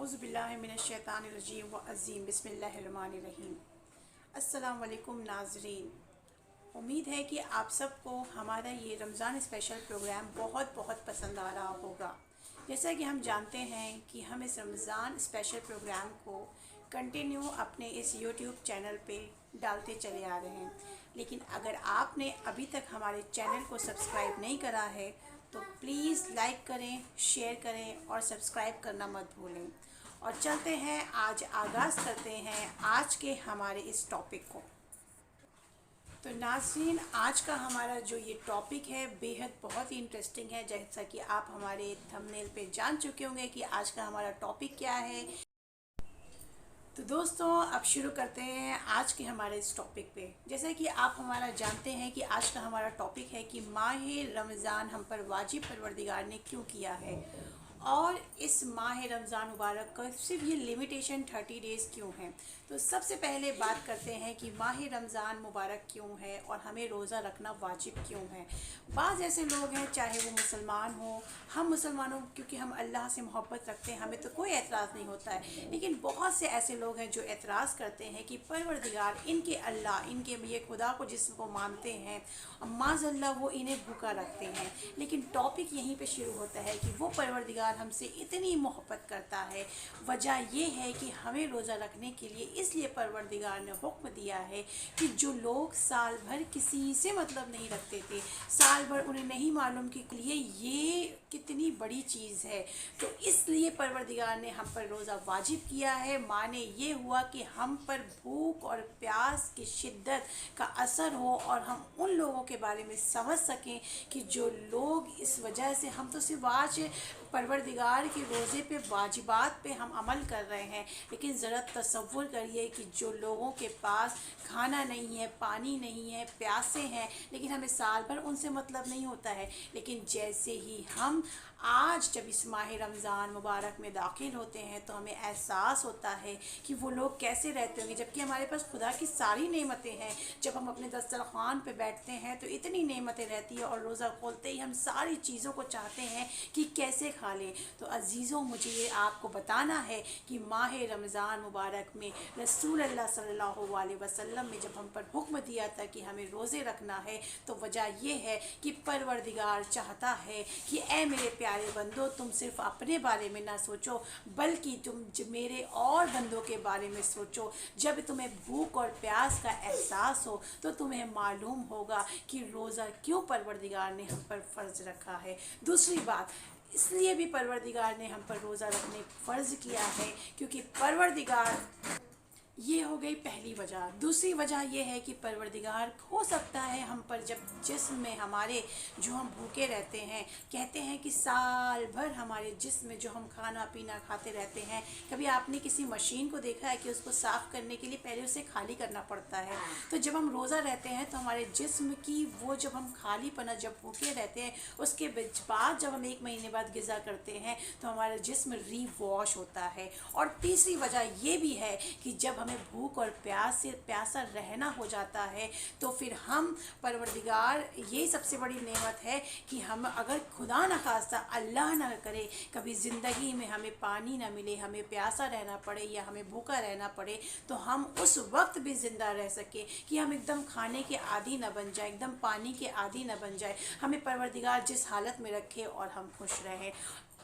अऊज़ु बिल्लाहि मिनश्शैतानिर्रजीम व अज़ीम बिस्मिल्लाहिर्रहमानिर्रहीम। अस्सलाम वालेकुम नाज़रीन, उम्मीद है कि आप सबको हमारा ये रमज़ान स्पेशल प्रोग्राम बहुत बहुत पसंद आ रहा होगा। जैसा कि हम जानते हैं कि हम इस रमज़ान स्पेशल प्रोग्राम को कंटिन्यू अपने इस यूट्यूब चैनल पे डालते चले आ रहे हैं, लेकिन अगर आपने अभी तक हमारे चैनल को सब्सक्राइब नहीं करा है तो प्लीज़ लाइक करें, शेयर करें और सब्सक्राइब करना मत भूलें। और चलते हैं, आज आगाज़ करते हैं आज के हमारे इस टॉपिक को। तो नाज़रीन, आज का हमारा जो ये टॉपिक है बेहद बहुत ही इंटरेस्टिंग है। जैसा कि आप हमारे थंबनेल पे जान चुके होंगे कि आज का हमारा टॉपिक क्या है। तो दोस्तों, अब शुरू करते हैं आज के हमारे इस टॉपिक पे। जैसे कि आप हमारा जानते हैं कि आज का हमारा टॉपिक है कि माह रमज़ान हम पर वाजिब परवरदिगार ने क्यों किया है, और इस माह रमज़ान मुबारक का सिर्फ ये लिमिटेशन 30 डेज़ क्यों है। तो सबसे पहले बात करते हैं कि माह रमज़ान मुबारक क्यों है और हमें रोज़ा रखना वाजिब क्यों है। बाज़ ऐसे लोग हैं, चाहे वो मुसलमान हो, हम मुसलमानों क्योंकि हम अल्लाह से मोहब्बत रखते हैं, हमें तो कोई एतराज़ नहीं होता है, लेकिन बहुत से ऐसे लोग हैं जो एतराज़ करते हैं कि परवरदिगार इनके अल्लाह, इनके ये खुदा को जिसको मानते हैं, माज़अल्लाह वो इन्हें भूखा रखते हैं। लेकिन टॉपिक यहीं पे शुरू होता है कि वो परवरदिगार हमसे इतनी मोहब्बत करता है। वजह ये है कि हमें रोज़ा रखने के लिए इसलिए परवरदिगार ने हुक्म दिया है कि जो लोग साल भर किसी से मतलब नहीं रखते थे, साल भर उन्हें नहीं मालूम कि लिए ये कितनी बड़ी चीज़ है, तो इसलिए परवरदिगार ने हम पर रोज़ा वाजिब किया है। माने ये हुआ कि हम पर भूख और प्यास की शिद्दत का असर हो और हम उन लोगों के बारे में समझ सकें कि जो लोग इस वजह से, हम तो सिर्फ आज परवरदिगार के रोज़े पे वाजिबात पे हम अमल कर रहे हैं, लेकिन ज़रा तसव्वुर करिए कि जो लोगों के पास खाना नहीं है, पानी नहीं है, प्यासे हैं, लेकिन हमें साल भर उनसे मतलब नहीं होता है। लेकिन जैसे ही हम आज जब इस माह रमज़ान मुबारक में दाखिल होते हैं तो हमें एहसास होता है कि वो लोग कैसे रहते होंगे, जबकि हमारे पास खुदा की सारी नेमतें हैं। जब हम अपने दस्तरख़्वान पे बैठते हैं तो इतनी नेमतें रहती है और रोज़ा खोलते ही हम सारी चीज़ों को चाहते हैं कि कैसे खा लें। तो अज़ीज़ों, मुझे ये आपको बताना है कि माह रमज़ान मुबारक में रसूल अल्लाह सल्लल्लाहु अलैहि वसल्लम ने जब हम पर हुक्म दिया था कि हमें रोज़े रखना है, तो वजह ये है कि परवरदिगार चाहता है कि ए मेरे प्यारे बंदो, तुम सिर्फ अपने बारे में ना सोचो, बल्कि तुम मेरे और बंदों के बारे में सोचो। जब तुम्हें भूख और प्यास का एहसास हो तो तुम्हें मालूम होगा कि रोज़ा क्यों परवरदिगार ने हम पर फ़र्ज़ रखा है। दूसरी बात, इसलिए भी परवरदिगार ने हम पर रोज़ा रखने फ़र्ज़ किया है क्योंकि परवरदिगार, ये हो गई पहली वजह। दूसरी वजह यह है कि परवरदिगार हो सकता है हम पर जब जिस्म में हमारे जो हम भूखे रहते हैं, कहते हैं कि साल भर हमारे जिस्म में जो हम खाना पीना खाते रहते हैं, कभी आपने किसी मशीन को देखा है कि उसको साफ़ करने के लिए पहले उसे खाली करना पड़ता है। तो जब हम रोज़ा रहते हैं तो हमारे जिस्म की वो जब हम खाली पना, जब भूखे रहते हैं, उसके बाद जब हम 1 महीने बाद ग़िज़ा करते हैं तो हमारा जिस्म रीवॉश होता है। और तीसरी वजह ये भी है कि जब हमें भूख और प्यास से प्यासा रहना हो जाता है तो फिर हम परवरदिगार, ये सबसे बड़ी नेमत है कि हम अगर खुदा न खास्ता अल्लाह ना करे कभी ज़िंदगी में हमें पानी ना मिले, हमें प्यासा रहना पड़े या हमें भूखा रहना पड़े, तो हम उस वक्त भी ज़िंदा रह सके, कि हम एकदम खाने के आदी न बन जाए, एकदम पानी के आदी न बन जाए। हमें परवरदिगार जिस हालत में रखे और हम खुश रहें।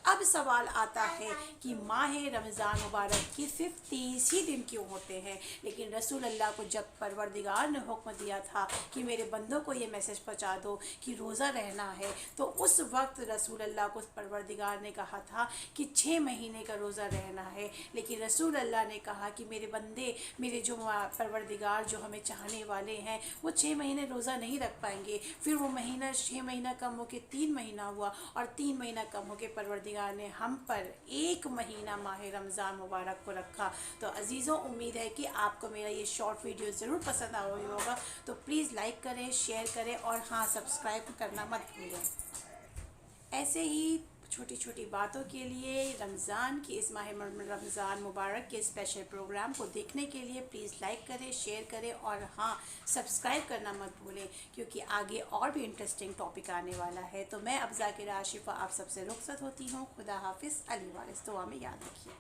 अब सवाल आता है कि माह रमज़ान मुबारक की सिर्फ 30 ही दिन क्यों होते हैं, लेकिन रसूल अल्लाह को जब परवरदिगार ने हुक्म दिया था कि मेरे बंदों को ये मैसेज पहुंचा दो कि रोज़ा रहना है, तो उस वक्त रसूल अल्लाह को परवरदिगार ने कहा था कि 6 महीने का रोज़ा रहना है। लेकिन रसूल अल्लाह ने कहा कि मेरे बंदे, मेरे जो परवरदिगार जो हमें चाहने वाले हैं, वो 6 महीने रोज़ा नहीं रख पाएंगे। फिर वो महीना 6 महीना कम हो के 3 महीना हुआ, और 3 महीना कम हो के परवरदिगार ने हम पर 1 महीना माह रमज़ान मुबारक को रखा। तो अज़ीज़ों, उम्मीद है कि आपको मेरा ये शॉर्ट वीडियो ज़रूर पसंद आ रही होगा। तो प्लीज़ लाइक करें, शेयर करें और हाँ, सब्सक्राइब करना मत भूलें। ऐसे ही छोटी छोटी बातों के लिए रमज़ान की इस माह रमज़ान मुबारक के स्पेशल प्रोग्राम को देखने के लिए प्लीज़ लाइक करें, शेयर करें और हाँ, सब्सक्राइब करना मत भूलें, क्योंकि आगे और भी इंटरेस्टिंग टॉपिक आने वाला है। तो मैं अब ज़ाकिरा आशिफ़ा आप सबसे रुखसत होती हूँ। खुदा हाफिज़। अली वारिस दुआ में याद रखिए।